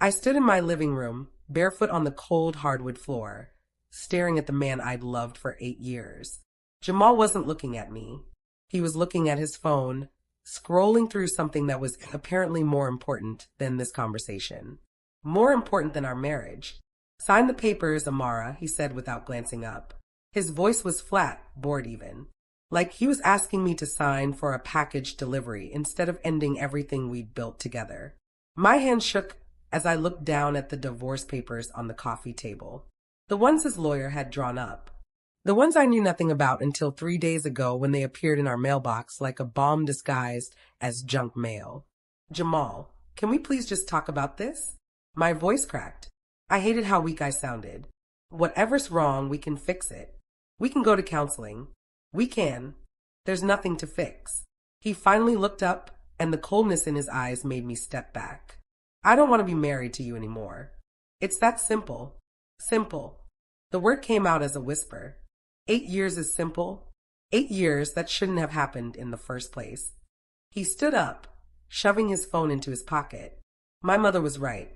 I stood in my living room, barefoot on the cold hardwood floor, staring at the man I'd loved for 8 years. Jamal wasn't looking at me. He was looking at his phone, scrolling through something that was apparently more important than this conversation. More important than our marriage. Sign the papers, Amara, he said without glancing up. His voice was flat, bored even. Like he was asking me to sign for a package delivery instead of ending everything we'd built together. My hand shook as I looked down at the divorce papers on the coffee table. The ones his lawyer had drawn up. The ones I knew nothing about until 3 days ago when they appeared in our mailbox like a bomb disguised as junk mail. Jamal, can we please just talk about this? My voice cracked. I hated how weak I sounded. Whatever's wrong, we can fix it. We can go to counseling. We can. There's nothing to fix. He finally looked up, and the coldness in his eyes made me step back. I don't want to be married to you anymore. It's that simple. Simple. The word came out as a whisper. 8 years is simple. 8 years that shouldn't have happened in the first place. He stood up, shoving his phone into his pocket. My mother was right.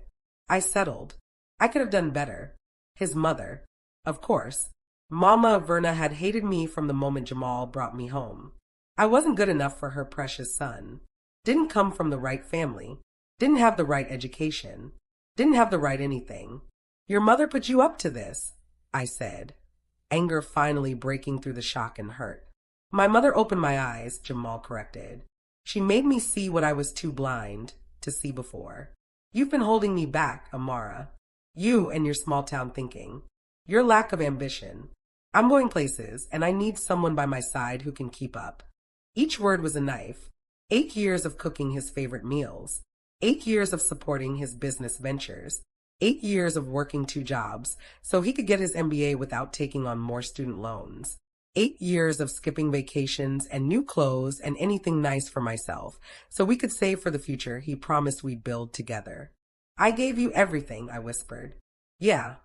I settled. I could have done better. His mother. Of course. Mama Verna had hated me from the moment Jamal brought me home. I wasn't good enough for her precious son. Didn't come from the right family. Didn't have the right education. Didn't have the right anything. Your mother put you up to this, I said, anger finally breaking through the shock and hurt. My mother opened my eyes, Jamal corrected. She made me see what I was too blind to see before. You've been holding me back, Amara. You and your small-town thinking. Your lack of ambition. I'm going places, and I need someone by my side who can keep up. Each word was a knife. 8 years of cooking his favorite meals. 8 years of supporting his business ventures. 8 years of working 2 jobs so he could get his MBA without taking on more student loans. 8 years of skipping vacations and new clothes and anything nice for myself so we could save for the future he promised we'd build together. I gave you everything, I whispered. Yeah.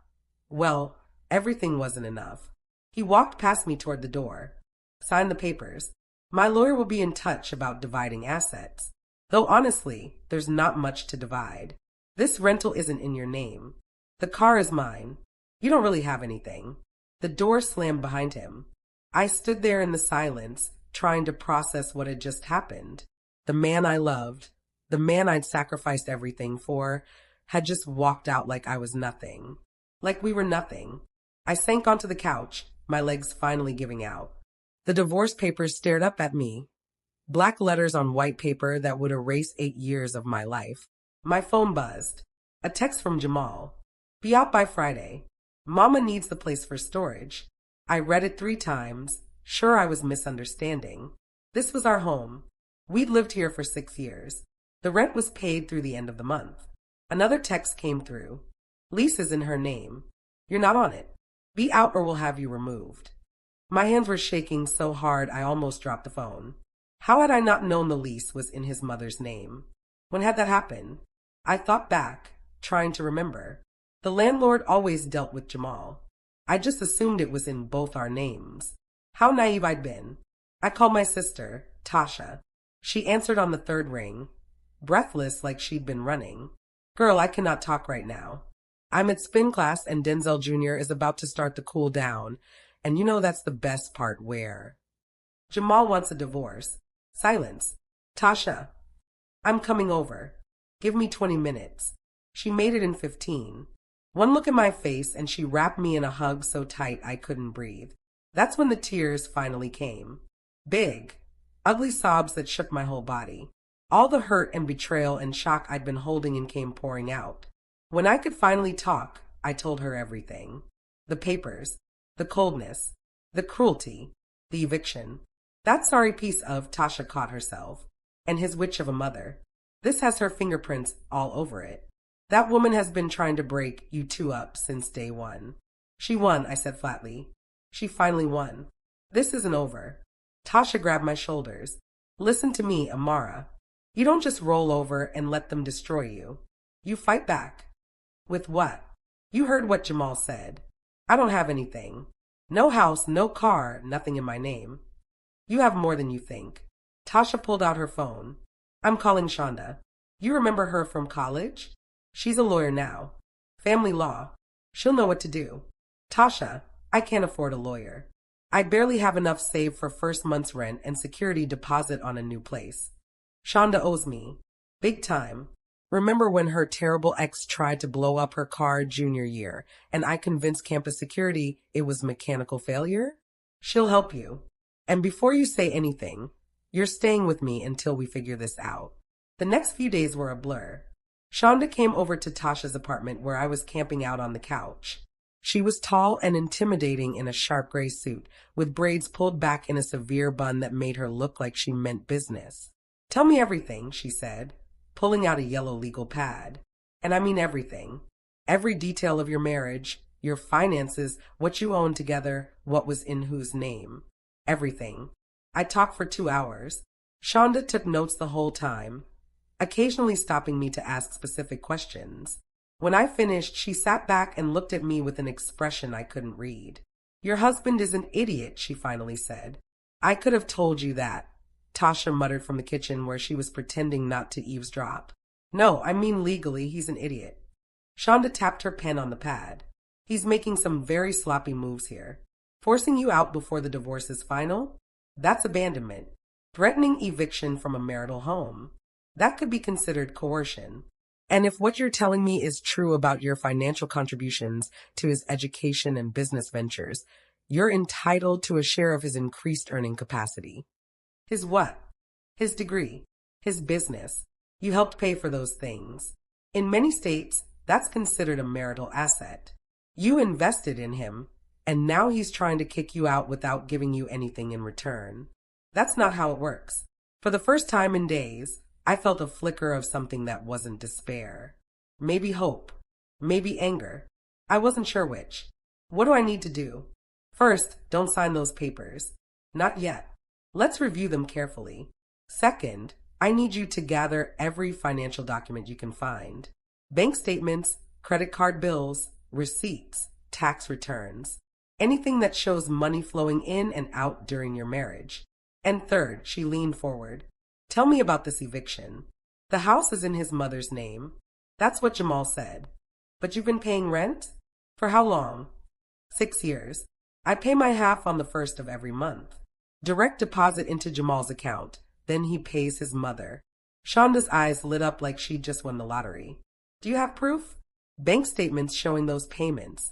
Well, everything wasn't enough. He walked past me toward the door. Sign the papers. My lawyer will be in touch about dividing assets. Though honestly, there's not much to divide. This rental isn't in your name. The car is mine. You don't really have anything. The door slammed behind him. I stood there in the silence, trying to process what had just happened. The man I loved, the man I'd sacrificed everything for, had just walked out like I was nothing. Like we were nothing. I sank onto the couch, my legs finally giving out. The divorce papers stared up at me. Black letters on white paper that would erase 8 years of my life. My phone buzzed. A text from Jamal. Be out by Friday. Mama needs the place for storage. I read it 3 times, sure I was misunderstanding. This was our home. We'd lived here for 6 years. The rent was paid through the end of the month. Another text came through. Lease is in her name. You're not on it. Be out or we'll have you removed. My hands were shaking so hard I almost dropped the phone. How had I not known the lease was in his mother's name? When had that happened? I thought back, trying to remember. The landlord always dealt with Jamal. I just assumed it was in both our names. How naive I'd been. I called my sister, Tasha. She answered on the 3rd ring, breathless like she'd been running. Girl, I cannot talk right now. I'm at spin class and Denzel Jr. is about to start the cool down, and you know that's the best part where. Jamal wants a divorce. Silence. Tasha. I'm coming over. Give me 20 minutes. She made it in 15. One look at my face and she wrapped me in a hug so tight I couldn't breathe. That's when the tears finally came. Big, ugly sobs that shook my whole body. All the hurt and betrayal and shock I'd been holding in came pouring out. When I could finally talk, I told her everything. The papers, the coldness, the cruelty, the eviction. That sorry piece of Tasha caught herself, and his witch of a mother. This has her fingerprints all over it. That woman has been trying to break you two up since day one. She won, I said flatly. She finally won. This isn't over. Tasha grabbed my shoulders. Listen to me, Amara. You don't just roll over and let them destroy you. You fight back. With what? You heard what Jamal said. I don't have anything. No house, no car, nothing in my name. You have more than you think. Tasha pulled out her phone. I'm calling Shonda. You remember her from college? She's a lawyer now. Family law. She'll know what to do. Tasha, I can't afford a lawyer. I barely have enough saved for first month's rent and security deposit on a new place. Shonda owes me. Big time. Remember when her terrible ex tried to blow up her car junior year, and I convinced campus security it was mechanical failure? She'll help you. And before you say anything, you're staying with me until we figure this out. The next few days were a blur. Shonda came over to Tasha's apartment where I was camping out on the couch. She was tall and intimidating in a sharp gray suit, with braids pulled back in a severe bun that made her look like she meant business. Tell me everything, she said, pulling out a yellow legal pad. And I mean everything. Every detail of your marriage, your finances, what you own together, what was in whose name. Everything. I talked for 2 hours. Shonda took notes the whole time, occasionally stopping me to ask specific questions. When I finished, she sat back and looked at me with an expression I couldn't read. Your husband is an idiot, she finally said. I could have told you that, Tasha muttered from the kitchen where she was pretending not to eavesdrop. No, I mean legally, he's an idiot. Shonda tapped her pen on the pad. He's making some very sloppy moves here. Forcing you out before the divorce is final? That's abandonment. Threatening eviction from a marital home. That could be considered coercion. And if what you're telling me is true about your financial contributions to his education and business ventures, you're entitled to a share of his increased earning capacity. His what? His degree. His business. You helped pay for those things. In many states, that's considered a marital asset. You invested in him, and now he's trying to kick you out without giving you anything in return. That's not how it works. For the first time in days, I felt a flicker of something that wasn't despair. Maybe hope. Maybe anger. I wasn't sure which. What do I need to do? First, don't sign those papers. Not yet. Let's review them carefully. Second, I need you to gather every financial document you can find. Bank statements, credit card bills, receipts, tax returns. Anything that shows money flowing in and out during your marriage. And third, she leaned forward. Tell me about this eviction. The house is in his mother's name. That's what Jamal said. But you've been paying rent? For how long? 6 years. I pay my half on the first of every month. Direct deposit into Jamal's account. Then he pays his mother. Shonda's eyes lit up like she'd just won the lottery. Do you have proof? Bank statements showing those payments.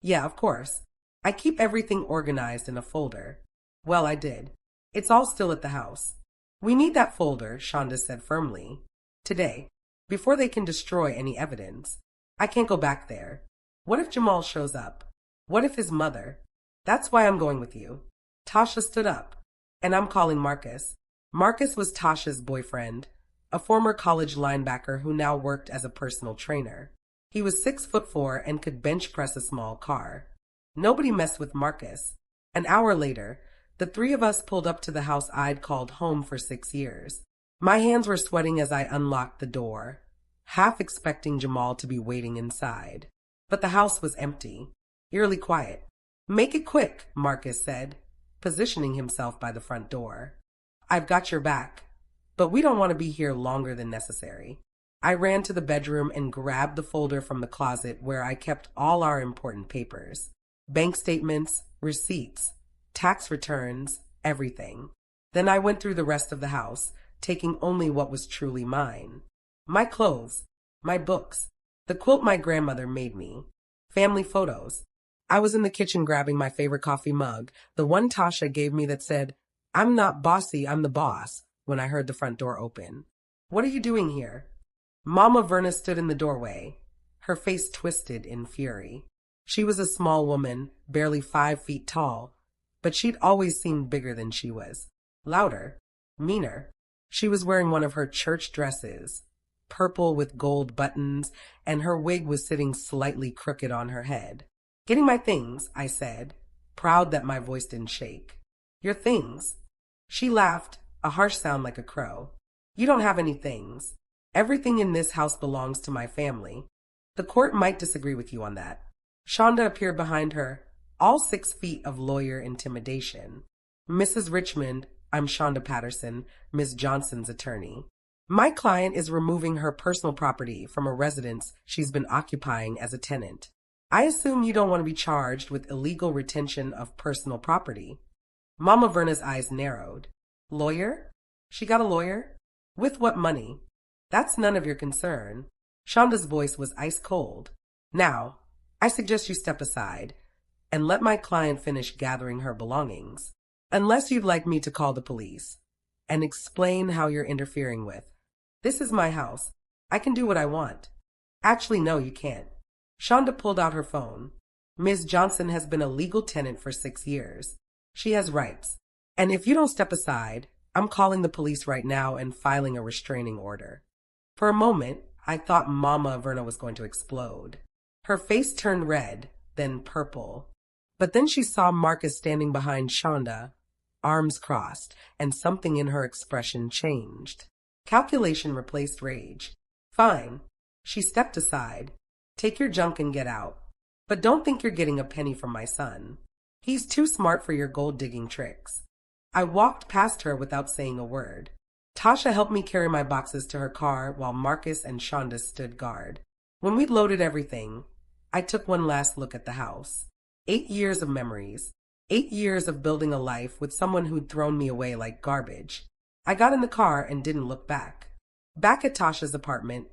Yeah, of course. I keep everything organized in a folder. Well, I did. It's all still at the house. We need that folder, Shonda said firmly. Today, before they can destroy any evidence. I can't go back there. What if Jamal shows up? What if his mother? That's why I'm going with you. Tasha stood up. And I'm calling Marcus. Marcus was Tasha's boyfriend, a former college linebacker who now worked as a personal trainer. He was 6'4" and could bench press a small car. Nobody messed with Marcus. An hour later, the three of us pulled up to the house I'd called home for 6 years. My hands were sweating as I unlocked the door, half expecting Jamal to be waiting inside. But the house was empty, eerily quiet. Make it quick, Marcus said, positioning himself by the front door. I've got your back, but we don't want to be here longer than necessary. I ran to the bedroom and grabbed the folder from the closet where I kept all our important papers. Bank statements, receipts, tax returns, everything. Then I went through the rest of the house, taking only what was truly mine. My clothes, my books, the quilt my grandmother made me, family photos. I was in the kitchen grabbing my favorite coffee mug, the one Tasha gave me that said, "I'm not bossy, I'm the boss," when I heard the front door open. What are you doing here? Mama Verna stood in the doorway, her face twisted in fury. She was a small woman, barely 5 feet tall, but she'd always seemed bigger than she was. Louder, meaner. She was wearing one of her church dresses, purple with gold buttons, and her wig was sitting slightly crooked on her head. Getting my things, I said, proud that my voice didn't shake. Your things? She laughed, a harsh sound like a crow. You don't have any things. Everything in this house belongs to my family. The court might disagree with you on that. Shonda appeared behind her, all 6 feet of lawyer intimidation. Mrs. Richmond, I'm Shonda Patterson, Miss Johnson's attorney. My client is removing her personal property from a residence she's been occupying as a tenant. I assume you don't want to be charged with illegal retention of personal property. Mama Verna's eyes narrowed. Lawyer? She got a lawyer? With what money? That's none of your concern. Shonda's voice was ice cold. Now, I suggest you step aside and let my client finish gathering her belongings. Unless you'd like me to call the police and explain how you're interfering with. This is my house. I can do what I want. Actually, no, you can't. Shonda pulled out her phone. Ms. Johnson has been a legal tenant for 6 years. She has rights. And if you don't step aside, I'm calling the police right now and filing a restraining order. For a moment, I thought Mama Verna was going to explode. Her face turned red, then purple. But then she saw Marcus standing behind Shonda, arms crossed, and something in her expression changed. Calculation replaced rage. Fine. She stepped aside. Take your junk and get out. But don't think you're getting a penny from my son. He's too smart for your gold-digging tricks. I walked past her without saying a word. Tasha helped me carry my boxes to her car while Marcus and Shonda stood guard. When we'd loaded everything, I took one last look at the house. 8 years of memories. 8 years of building a life with someone who'd thrown me away like garbage. I got in the car and didn't look back. Back at Tasha's apartment,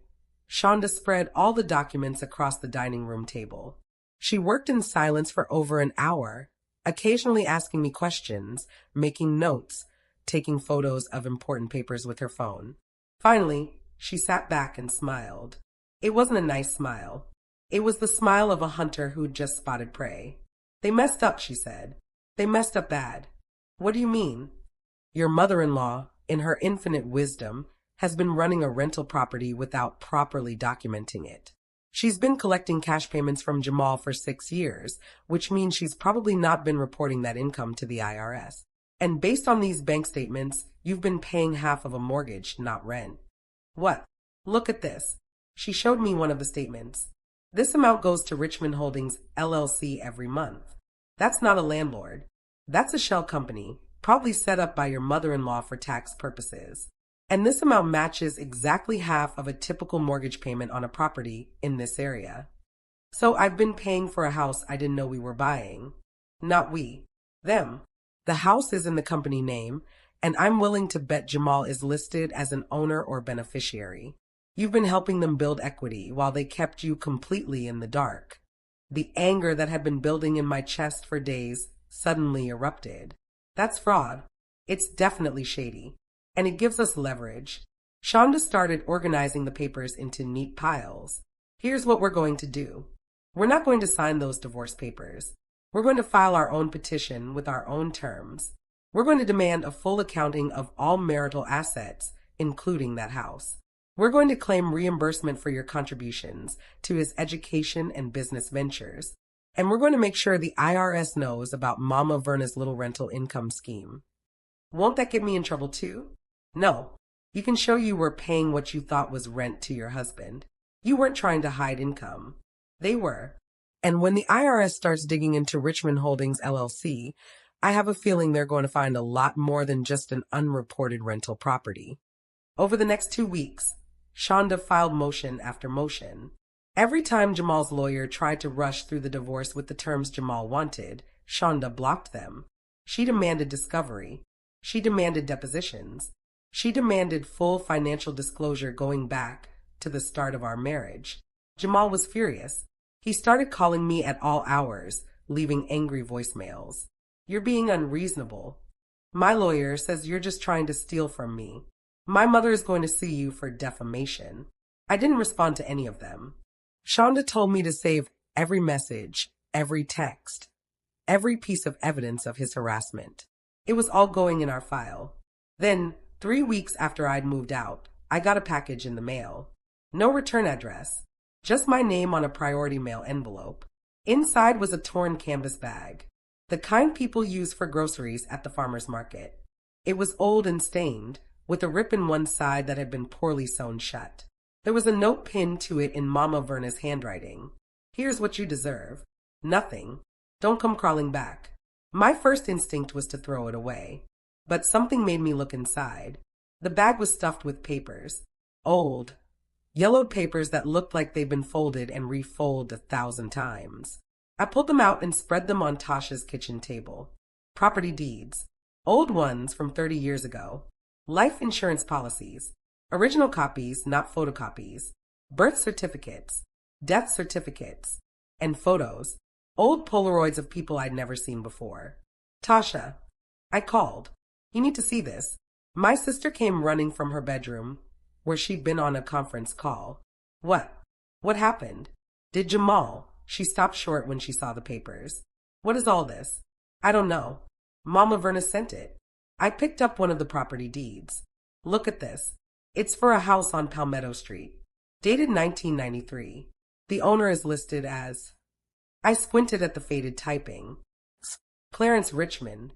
Shonda spread all the documents across the dining room table. She worked in silence for over an hour, occasionally asking me questions, making notes, taking photos of important papers with her phone. Finally, she sat back and smiled. It wasn't a nice smile. It was the smile of a hunter who'd just spotted prey. They messed up, she said. They messed up bad. What do you mean? Your mother-in-law, in her infinite wisdom, has been running a rental property without properly documenting it. She's been collecting cash payments from Jamal for 6 years, which means she's probably not been reporting that income to the IRS. And based on these bank statements, you've been paying half of a mortgage, not rent. What? Look at this. She showed me one of the statements. This amount goes to Richmond Holdings, LLC every month. That's not a landlord. That's a shell company, probably set up by your mother-in-law for tax purposes. And this amount matches exactly half of a typical mortgage payment on a property in this area. So I've been paying for a house I didn't know we were buying. Not we. Them. The house is in the company name, and I'm willing to bet Jamal is listed as an owner or beneficiary. You've been helping them build equity while they kept you completely in the dark. The anger that had been building in my chest for days suddenly erupted. That's fraud. It's definitely shady. And it gives us leverage. Shonda started organizing the papers into neat piles. Here's what we're going to do. We're not going to sign those divorce papers. We're going to file our own petition with our own terms. We're going to demand a full accounting of all marital assets, including that house. We're going to claim reimbursement for your contributions to his education and business ventures. And we're going to make sure the IRS knows about Mama Verna's little rental income scheme. Won't that get me in trouble too? No. You can show you were paying what you thought was rent to your husband. You weren't trying to hide income. They were. And when the IRS starts digging into Richmond Holdings, LLC, I have a feeling they're going to find a lot more than just an unreported rental property. Over the next 2 weeks, Shonda filed motion after motion. Every time Jamal's lawyer tried to rush through the divorce with the terms Jamal wanted, Shonda blocked them. She demanded discovery. She demanded depositions. She demanded full financial disclosure going back to the start of our marriage. Jamal was furious. He started calling me at all hours, leaving angry voicemails. You're being unreasonable. My lawyer says you're just trying to steal from me. My mother is going to sue you for defamation. I didn't respond to any of them. Shonda told me to save every message, every text, every piece of evidence of his harassment. It was all going in our file. Then, 3 weeks after I'd moved out, I got a package in the mail. No return address, just my name on a priority mail envelope. Inside was a torn canvas bag, the kind people use for groceries at the farmer's market. It was old and stained, with a rip in one side that had been poorly sewn shut. There was a note pinned to it in Mama Verna's handwriting. Here's what you deserve. Nothing. Don't come crawling back. My first instinct was to throw it away. But something made me look inside. The bag was stuffed with papers. Old, yellowed papers that looked like they'd been folded and refolded 1,000 times. I pulled them out and spread them on Tasha's kitchen table. Property deeds. Old ones from 30 years ago. Life insurance policies. Original copies, not photocopies. Birth certificates. Death certificates. And photos. Old Polaroids of people I'd never seen before. Tasha. I called. You need to see this. My sister came running from her bedroom, where she'd been on a conference call. What? What happened? Did Jamal? She stopped short when she saw the papers. What is all this? I don't know. Mama Verna sent it. I picked up one of the property deeds. Look at this. It's for a house on Palmetto Street. Dated 1993. The owner is listed as... I squinted at the faded typing. Clarence Richmond.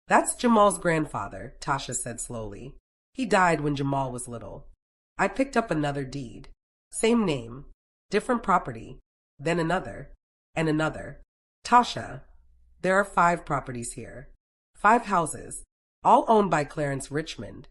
That's Jamal's grandfather, Tasha said slowly. He died when Jamal was little. I picked up another deed. Same name. Different property. Then another. And another. Tasha, there are 5 properties here. 5 houses. All owned by Clarence Richmond.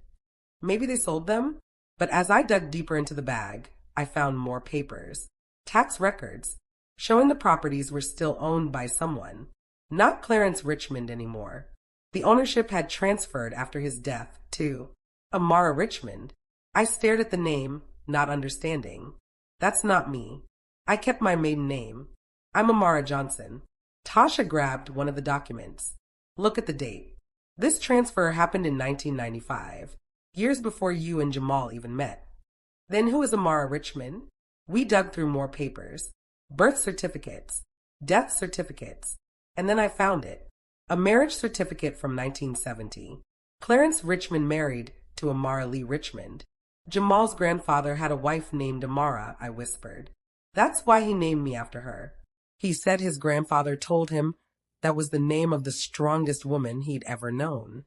Maybe they sold them? But as I dug deeper into the bag, I found more papers. Tax records. Showing the properties were still owned by someone. Not Clarence Richmond anymore. The ownership had transferred after his death to Amara Richmond. I stared at the name, not understanding. That's not me. I kept my maiden name. I'm Amara Johnson. Tasha grabbed one of the documents. Look at the date. This transfer happened in 1995, years before you and Jamal even met. Then who is Amara Richmond? We dug through more papers. Birth certificates. Death certificates. And then I found it. A marriage certificate from 1970. Clarence Richmond married to Amara Lee Richmond. Jamal's grandfather had a wife named Amara, I whispered. That's why he named me after her. He said his grandfather told him that was the name of the strongest woman he'd ever known.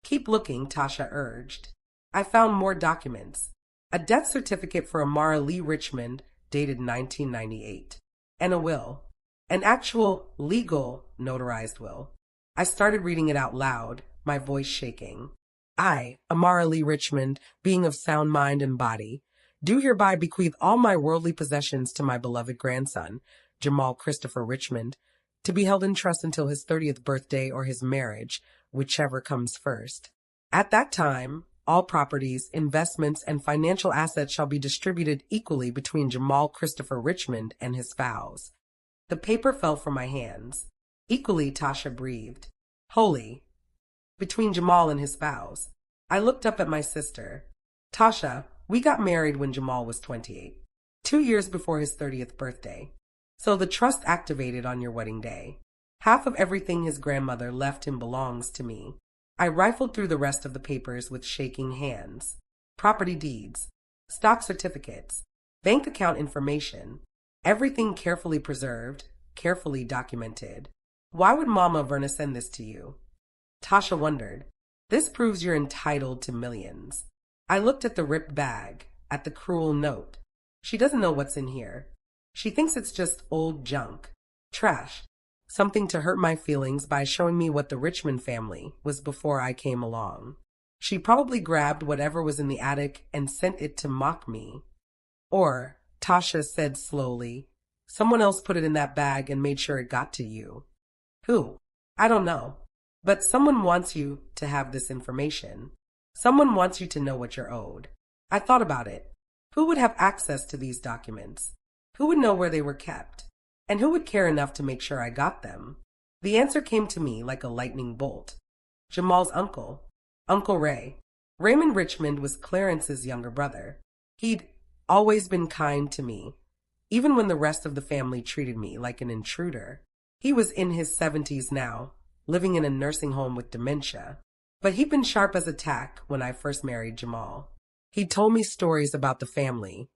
Keep looking, Tasha urged. I found more documents. A death certificate for Amara Lee Richmond dated 1998. And a will. An actual, legal, notarized will. I started reading it out loud, my voice shaking. I, Amara Lee Richmond, being of sound mind and body, do hereby bequeath all my worldly possessions to my beloved grandson, Jamal Christopher Richmond, to be held in trust until his 30th birthday or his marriage, whichever comes first. At that time, all properties, investments, and financial assets shall be distributed equally between Jamal Christopher Richmond and his spouse. The paper fell from my hands. Equally, Tasha breathed. Holy. Between Jamal and his spouse. I looked up at my sister. Tasha, we got married when Jamal was 28, 2 years before his 30th birthday. So the trust activated on your wedding day. Half of everything his grandmother left him belongs to me. I rifled through the rest of the papers with shaking hands. Property deeds, stock certificates, bank account information, everything carefully preserved, carefully documented. Why would Mama Verna send this to you? Tasha wondered. This proves you're entitled to millions. I looked at the ripped bag, at the cruel note. She doesn't know what's in here. She thinks it's just old junk, trash, something to hurt my feelings by showing me what the Richmond family was before I came along. She probably grabbed whatever was in the attic and sent it to mock me. Or, Tasha said slowly, someone else put it in that bag and made sure it got to you. Who? I don't know. But someone wants you to have this information. Someone wants you to know what you're owed. I thought about it. Who would have access to these documents? Who would know where they were kept? And who would care enough to make sure I got them? The answer came to me like a lightning bolt. Jamal's uncle. Uncle Ray. Raymond Richmond was Clarence's younger brother. He'd always been kind to me, even when the rest of the family treated me like an intruder. He was in his 70s now, living in a nursing home with dementia. But he'd been sharp as a tack when I first married Jamal. He told me stories about the family,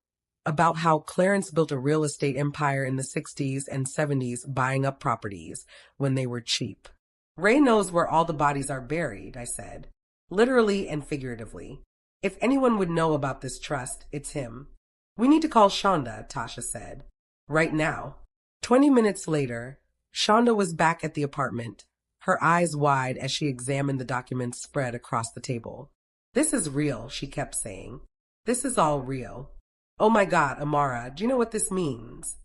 about how Clarence built a real estate empire in the 60s and 70s buying up properties when they were cheap. Ray knows where all the bodies are buried, I said, literally and figuratively. If anyone would know about this trust, it's him. We need to call Shonda, Tasha said. Right now. 20 minutes later, Shonda was back at the apartment, her eyes wide as she examined the documents spread across the table. This is real, she kept saying. This is all real. Oh my God, Amara, do you know what this means?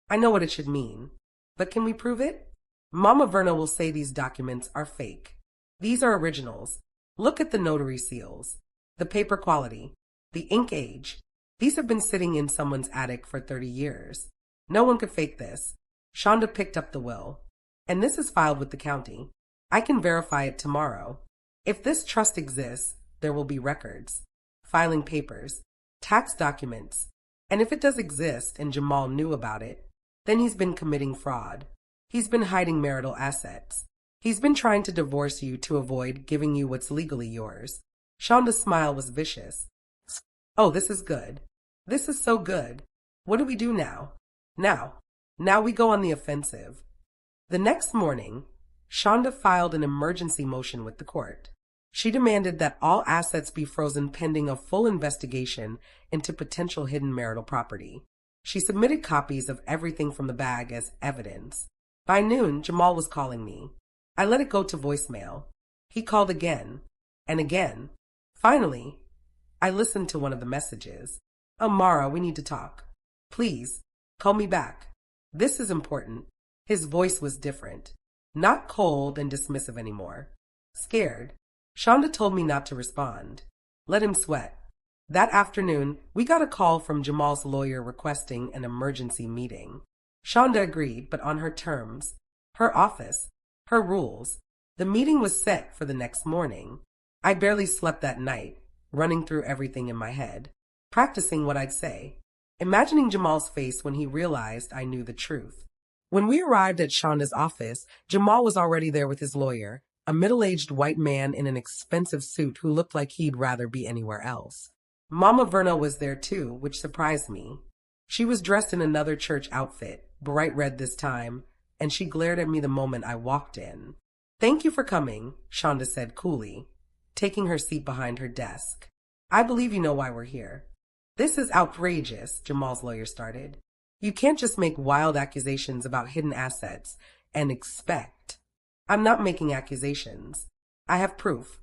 I know what it should mean. But can we prove it? Mama Verna will say these documents are fake. These are originals. Look at the notary seals, the paper quality, the ink age. These have been sitting in someone's attic for 30 years. No one could fake this. Shonda picked up the will. And this is filed with the county. I can verify it tomorrow. If this trust exists, there will be records, filing papers, tax documents. And if it does exist and Jamal knew about it, then he's been committing fraud. He's been hiding marital assets. He's been trying to divorce you to avoid giving you what's legally yours. Shonda's smile was vicious. Oh, this is good. This is so good. What do we do now? Now we go on the offensive. The next morning, Shonda filed an emergency motion with the court. She demanded that all assets be frozen pending a full investigation into potential hidden marital property. She submitted copies of everything from the bag as evidence. By noon, Jamal was calling me. I let it go to voicemail. He called again and again. Finally, I listened to one of the messages. Amara, we need to talk. Please, call me back. This is important. His voice was different. Not cold and dismissive anymore. Scared. Shonda told me not to respond. Let him sweat. That afternoon, we got a call from Jamal's lawyer requesting an emergency meeting. Shonda agreed, but on her terms. Her office. Her rules. The meeting was set for the next morning. I barely slept that night, running through everything in my head, practicing what I'd say, imagining Jamal's face when he realized I knew the truth. When we arrived at Shonda's office, Jamal was already there with his lawyer, a middle-aged white man in an expensive suit who looked like he'd rather be anywhere else. Mama Verna was there too, which surprised me. She was dressed in another church outfit, bright red this time, and she glared at me the moment I walked in. Thank you for coming, Shonda said coolly, taking her seat behind her desk. I believe you know why we're here. This is outrageous, Jamal's lawyer started. You can't just make wild accusations about hidden assets and expect. I'm not making accusations. I have proof.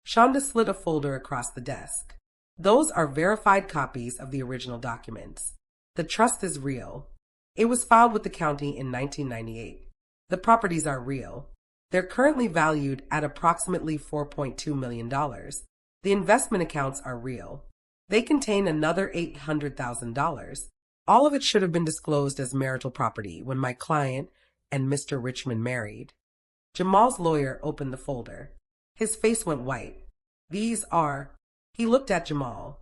Shonda slid a folder across the desk. Those are verified copies of the original documents. The trust is real. It was filed with the county in 1998. The properties are real. They're currently valued at approximately $4.2 million. The investment accounts are real. They contain another $800,000. All of it should have been disclosed as marital property when my client and Mr. Richmond married. Jamal's lawyer opened the folder. His face went white. These are... He looked at Jamal.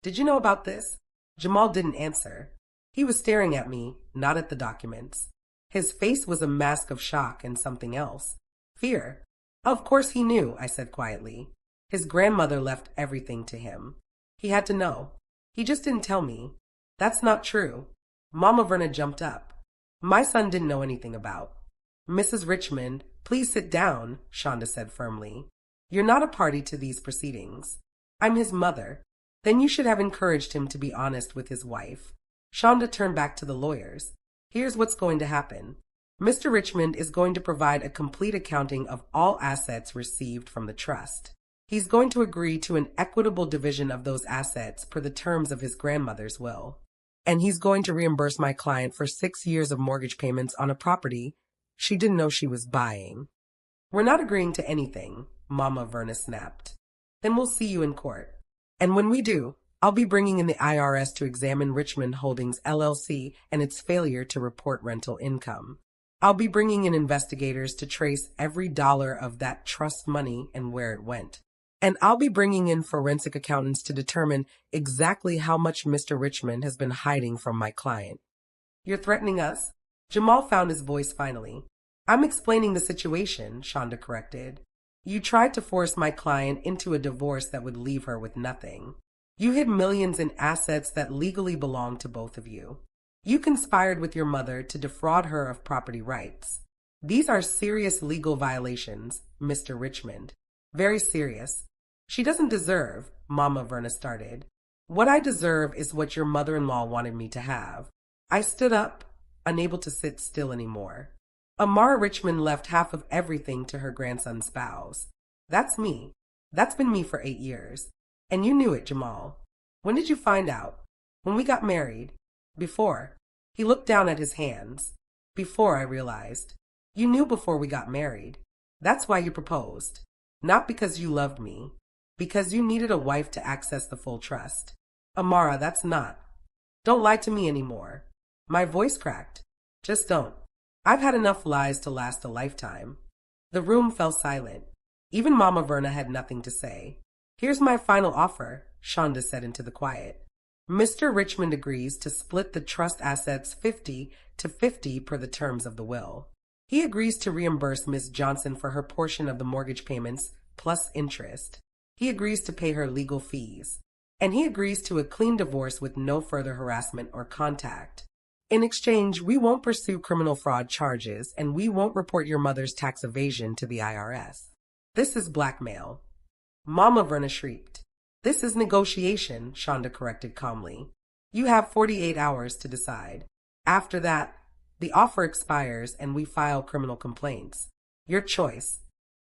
Did you know about this? Jamal didn't answer. He was staring at me, not at the documents. His face was a mask of shock and something else. Fear. Of course he knew, I said quietly. His grandmother left everything to him. He had to know. He just didn't tell me. That's not true. Mama Verna jumped up. My son didn't know anything about. Mrs. Richmond, please sit down, Shonda said firmly. You're not a party to these proceedings. I'm his mother. Then you should have encouraged him to be honest with his wife. Shonda turned back to the lawyers. Here's what's going to happen. Mr. Richmond is going to provide a complete accounting of all assets received from the trust. He's going to agree to an equitable division of those assets per the terms of his grandmother's will. And he's going to reimburse my client for 6 years of mortgage payments on a property she didn't know she was buying. We're not agreeing to anything, Mama Verna snapped. Then we'll see you in court. And when we do, I'll be bringing in the IRS to examine Richmond Holdings LLC and its failure to report rental income. I'll be bringing in investigators to trace every dollar of that trust money and where it went. And I'll be bringing in forensic accountants to determine exactly how much Mr. Richmond has been hiding from my client. You're threatening us? Jamal found his voice finally. I'm explaining the situation, Shonda corrected. You tried to force my client into a divorce that would leave her with nothing. You hid millions in assets that legally belong to both of you. You conspired with your mother to defraud her of property rights. These are serious legal violations, Mr. Richmond. Very serious. She doesn't deserve, Mama Verna started. What I deserve is what your mother-in-law wanted me to have. I stood up, unable to sit still anymore. Amara Richmond left half of everything to her grandson's spouse. That's me. That's been me for 8 years. And you knew it, Jamal. When did you find out? When we got married. Before. He looked down at his hands. Before, I realized. You knew before we got married. That's why you proposed. Not because you loved me. Because you needed a wife to access the full trust. Amara, that's not. Don't lie to me anymore. My voice cracked. Just don't. I've had enough lies to last a lifetime. The room fell silent. Even Mama Verna had nothing to say. Here's my final offer, Shonda said into the quiet. Mr. Richmond agrees to split the trust assets 50-50 per the terms of the will. He agrees to reimburse Miss Johnson for her portion of the mortgage payments plus interest. He agrees to pay her legal fees. And he agrees to a clean divorce with no further harassment or contact. In exchange, we won't pursue criminal fraud charges and we won't report your mother's tax evasion to the IRS. This is blackmail. Mama Verna shrieked. This is negotiation, Shonda corrected calmly. You have 48 hours to decide. After that, the offer expires and we file criminal complaints. Your choice.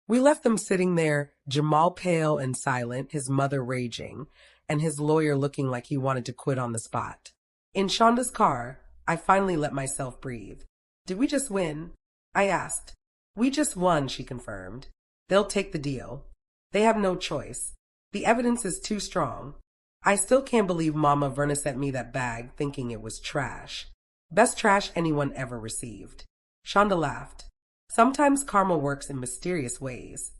We left them sitting there, Jamal pale and silent, his mother raging, and his lawyer looking like he wanted to quit on the spot. In Shonda's car, I finally let myself breathe. Did we just win? I asked. We just won, she confirmed. They'll take the deal. They have no choice. The evidence is too strong. I still can't believe Mama Verna sent me that bag thinking it was trash. Best trash anyone ever received. Shonda laughed. Sometimes karma works in mysterious ways.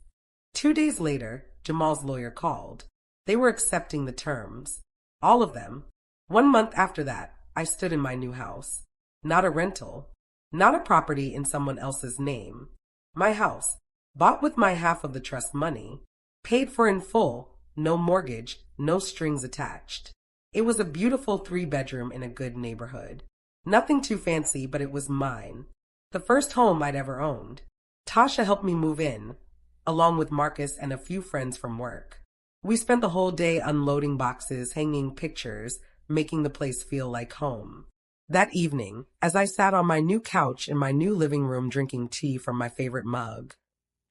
2 days later, Jamal's lawyer called. They were accepting the terms. All of them. 1 month after that, I stood in my new house. Not a rental. Not a property in someone else's name. My house. Bought with my half of the trust money. Paid for in full. No mortgage. No strings attached. It was a beautiful 3-bedroom in a good neighborhood. Nothing too fancy, but it was mine. The first home I'd ever owned. Tasha helped me move in, along with Marcus and a few friends from work. We spent the whole day unloading boxes, hanging pictures, making the place feel like home. That evening, as I sat on my new couch in my new living room drinking tea from my favorite mug,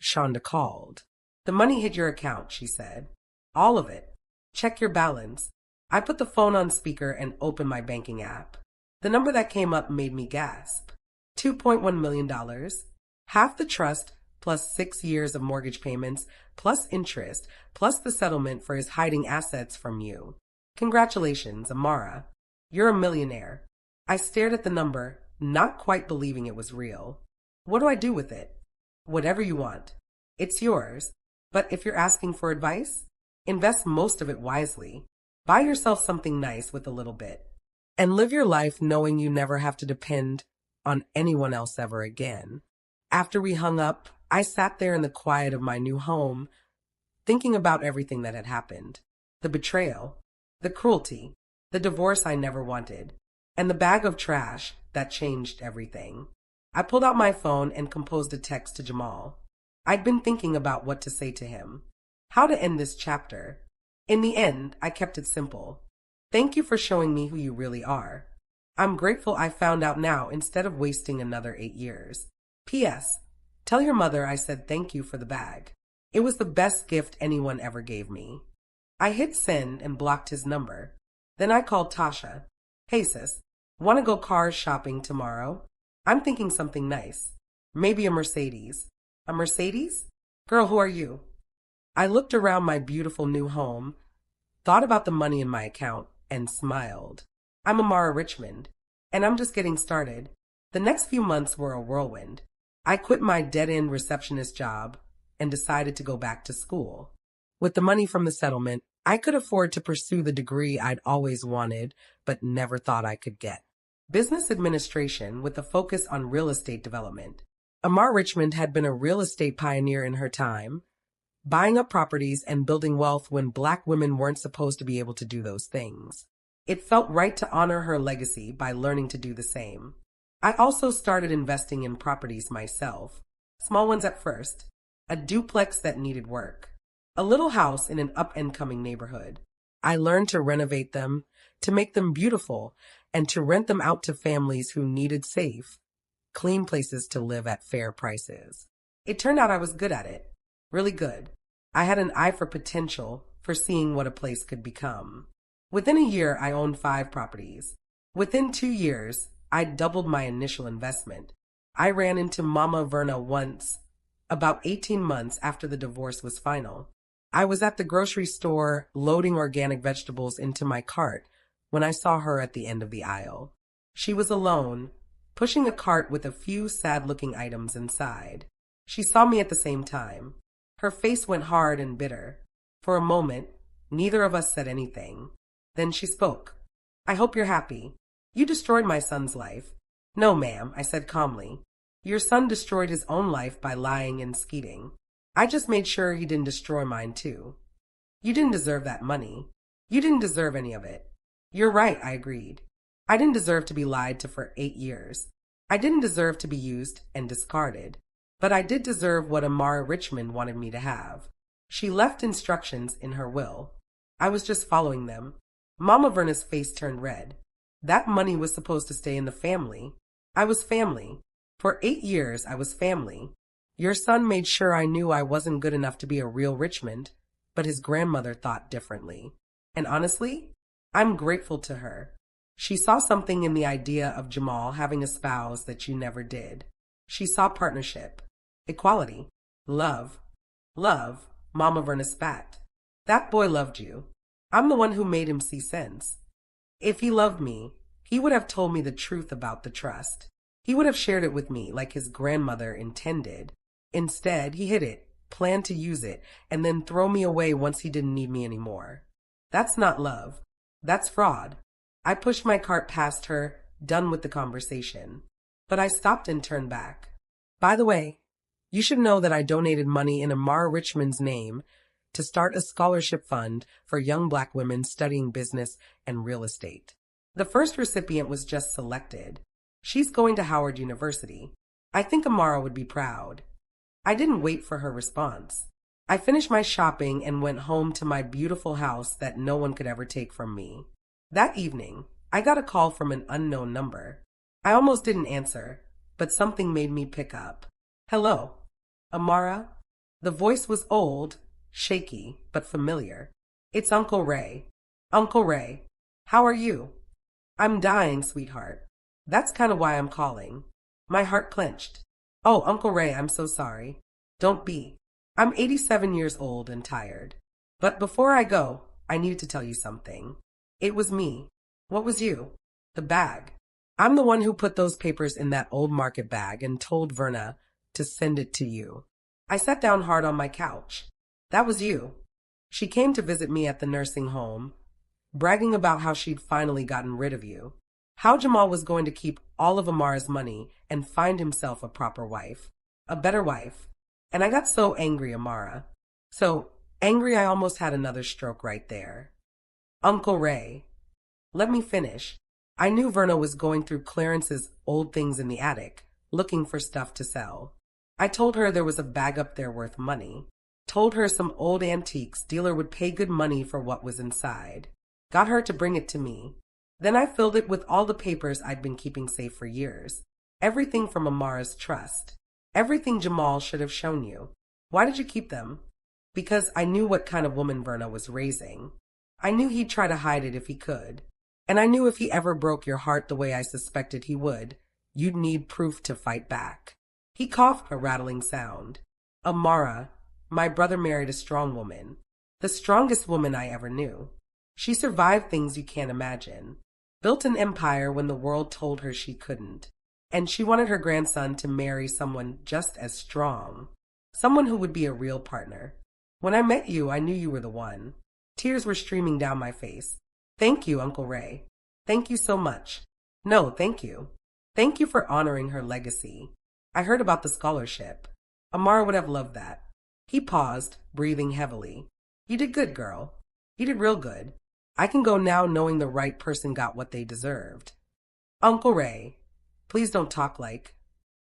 Shonda called. The money hit your account, she said. All of it. Check your balance. I put the phone on speaker and opened my banking app. The number that came up made me gasp. $2.1 million. Half the trust, plus 6 years of mortgage payments, plus interest, plus the settlement for his hiding assets from you. Congratulations, Amara. You're a millionaire. I stared at the number, not quite believing it was real. What do I do with it? Whatever you want. It's yours. But if you're asking for advice, invest most of it wisely. Buy yourself something nice with a little bit. And live your life knowing you never have to depend on anyone else ever again. After we hung up, I sat there in the quiet of my new home, thinking about everything that had happened. The betrayal, the cruelty, the divorce I never wanted, and the bag of trash that changed everything. I pulled out my phone and composed a text to Jamal. I'd been thinking about what to say to him, how to end this chapter. In the end, I kept it simple. Thank you for showing me who you really are. I'm grateful I found out now instead of wasting another 8 years. P.S. Tell your mother I said thank you for the bag. It was the best gift anyone ever gave me. I hit send and blocked his number. Then I called Tasha. Hey sis, wanna go car shopping tomorrow? I'm thinking something nice. Maybe a Mercedes. A Mercedes? Girl, who are you? I looked around my beautiful new home, thought about the money in my account, and smiled. I'm Amara Richmond, and I'm just getting started. The next few months were a whirlwind. I quit my dead-end receptionist job and decided to go back to school. With the money from the settlement, I could afford to pursue the degree I'd always wanted but never thought I could get. Business administration with a focus on real estate development. Amara Richmond had been a real estate pioneer in her time, buying up properties and building wealth when Black women weren't supposed to be able to do those things. It felt right to honor her legacy by learning to do the same. I also started investing in properties myself, small ones at first, a duplex that needed work, a little house in an up-and-coming neighborhood. I learned to renovate them, to make them beautiful, and to rent them out to families who needed safe, clean places to live at fair prices. It turned out I was good at it, really good. I had an eye for potential, for seeing what a place could become. Within a year, I owned 5 properties. Within 2 years, I doubled my initial investment. I ran into Mama Verna once, about 18 months after the divorce was final. I was at the grocery store loading organic vegetables into my cart when I saw her at the end of the aisle. She was alone, pushing a cart with a few sad-looking items inside. She saw me at the same time. Her face went hard and bitter. For a moment, neither of us said anything. Then she spoke. "I hope you're happy. You destroyed my son's life." "No, ma'am," I said calmly. "Your son destroyed his own life by lying and skeeting. I just made sure he didn't destroy mine too. You didn't deserve that money. You didn't deserve any of it." "You're right," I agreed. "I didn't deserve to be lied to for 8 years. I didn't deserve to be used and discarded. But I did deserve what Amara Richmond wanted me to have. She left instructions in her will. I was just following them." Mama Verna's face turned red. That money was supposed to stay in the family. I was family. For 8 years, I was family. Your son made sure I knew I wasn't good enough to be a real Richmond, but his grandmother thought differently. And honestly, I'm grateful to her. She saw something in the idea of Jamal having a spouse that you never did. She saw partnership, equality, love. Love, Mama Verna spat. "That boy loved you. I'm the one who made him see sense. If he loved me, he would have told me the truth about the trust. He would have shared it with me like his grandmother intended. Instead, he hid it, planned to use it, and then throw me away once he didn't need me anymore. That's not love. That's fraud." I pushed my cart past her, done with the conversation. But I stopped and turned back. "By the way, you should know that I donated money in Amara Richmond's name to start a scholarship fund for young Black women studying business and real estate. The first recipient was just selected. She's going to Howard University. I think Amara would be proud." I didn't wait for her response. I finished my shopping and went home to my beautiful house that no one could ever take from me. That evening, I got a call from an unknown number. I almost didn't answer, but something made me pick up. "Hello, Amara?" The voice was old, shaky, but familiar. "It's Uncle Ray." "Uncle Ray, how are you?" "I'm dying, sweetheart. That's kind of why I'm calling." My heart clenched. "Oh, Uncle Ray, I'm so sorry." "Don't be. I'm 87 years old and tired. But before I go, I needed to tell you something. It was me." "What was you?" "The bag. I'm the one who put those papers in that old market bag and told Verna to send it to you." I sat down hard on my couch. "That was you." She came to visit me at the nursing home, bragging about how she'd finally gotten rid of you. How Jamal was going to keep all of Amara's money and find himself a proper wife. A better wife. And I got so angry, Amara. So angry I almost had another stroke right there. "Uncle Ray." Let me finish. I knew Verna was going through Clarence's old things in the attic, looking for stuff to sell. I told her there was a bag up there worth money. Told her some old antiques dealer would pay good money for what was inside. Got her to bring it to me. Then I filled it with all the papers I'd been keeping safe for years. Everything from Amara's trust. Everything Jamal should have shown you. Why did you keep them? Because I knew what kind of woman Verna was raising. I knew he'd try to hide it if he could. And I knew if he ever broke your heart the way I suspected he would, you'd need proof to fight back. He coughed a rattling sound. "Amara, my brother married a strong woman. The strongest woman I ever knew. She survived things you can't imagine. Built an empire when the world told her she couldn't. And she wanted her grandson to marry someone just as strong. Someone who would be a real partner. When I met you, I knew you were the one." Tears were streaming down my face. "Thank you, Uncle Ray. Thank you so much." "No, thank you. Thank you for honoring her legacy. I heard about the scholarship. Amara would have loved that." He paused, breathing heavily. "You did good, girl. You did real good. I can go now knowing the right person got what they deserved." "Uncle Ray, please don't talk like..."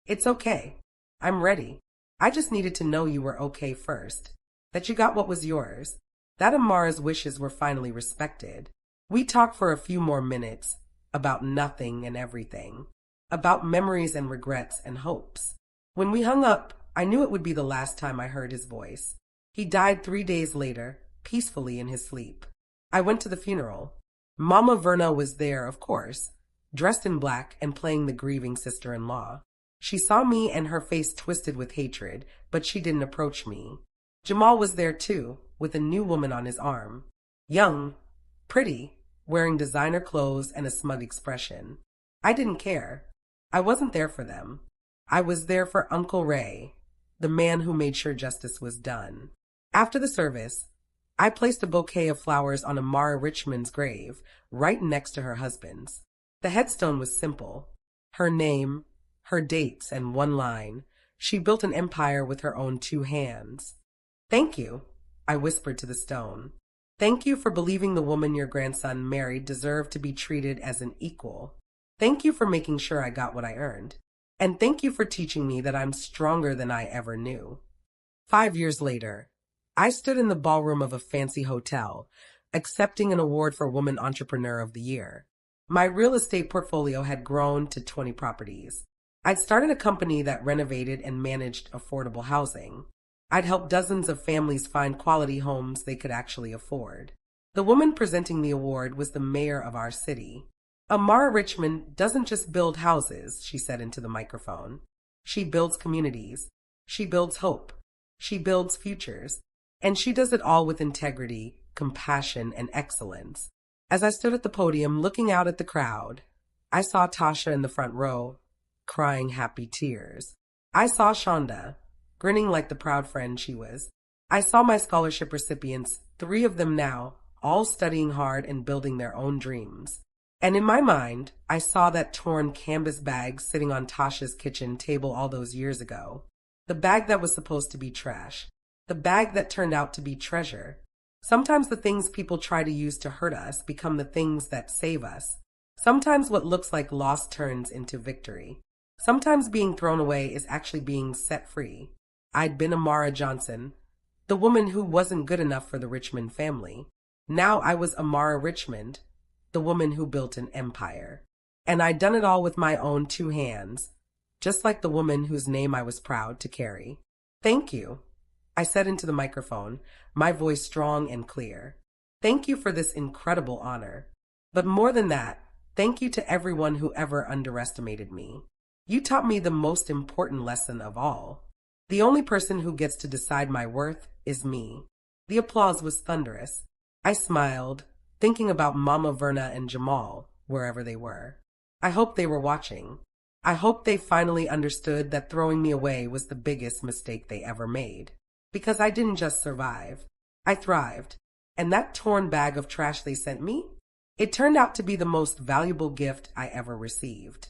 "It's okay. I'm ready. I just needed to know you were okay first. That you got what was yours. That Amara's wishes were finally respected." We talked for a few more minutes about nothing and everything. About memories and regrets and hopes. When we hung up, I knew it would be the last time I heard his voice. He died 3 days later, peacefully in his sleep. I went to the funeral. Mama Verna was there, of course, dressed in black and playing the grieving sister-in-law. She saw me and her face twisted with hatred, but she didn't approach me. Jamal was there too, with a new woman on his arm. Young, pretty, wearing designer clothes and a smug expression. I didn't care. I wasn't there for them. I was there for Uncle Ray, the man who made sure justice was done. After the service, I placed a bouquet of flowers on Amara Richmond's grave, right next to her husband's. The headstone was simple. Her name, her dates, and one line. She built an empire with her own 2 hands. Thank you, I whispered to the stone. Thank you for believing the woman your grandson married deserved to be treated as an equal. Thank you for making sure I got what I earned. And thank you for teaching me that I'm stronger than I ever knew. 5 years later, I stood in the ballroom of a fancy hotel, accepting an award for Woman Entrepreneur of the Year. My real estate portfolio had grown to 20 properties. I'd started a company that renovated and managed affordable housing. I'd helped dozens of families find quality homes they could actually afford. The woman presenting the award was the mayor of our city. Amara Richmond doesn't just build houses, she said into the microphone. She builds communities. She builds hope. She builds futures. And she does it all with integrity, compassion, and excellence. As I stood at the podium looking out at the crowd, I saw Tasha in the front row, crying happy tears. I saw Shonda, grinning like the proud friend she was. I saw my scholarship recipients, 3 of them now, all studying hard and building their own dreams. And in my mind, I saw that torn canvas bag sitting on Tasha's kitchen table all those years ago. The bag that was supposed to be trash. The bag that turned out to be treasure. Sometimes the things people try to use to hurt us become the things that save us. Sometimes what looks like loss turns into victory. Sometimes being thrown away is actually being set free. I'd been Amara Johnson, the woman who wasn't good enough for the Richmond family. Now I was Amara Richmond, the woman who built an empire. And I'd done it all with my own 2 hands, just like the woman whose name I was proud to carry. Thank you, I said into the microphone, my voice strong and clear. Thank you for this incredible honor. But more than that, thank you to everyone who ever underestimated me. You taught me the most important lesson of all. The only person who gets to decide my worth is me. The applause was thunderous. I smiled, thinking about Mama Verna and Jamal, wherever they were. I hoped they were watching. I hoped they finally understood that throwing me away was the biggest mistake they ever made. Because I didn't just survive. I thrived. And that torn bag of trash they sent me, it turned out to be the most valuable gift I ever received.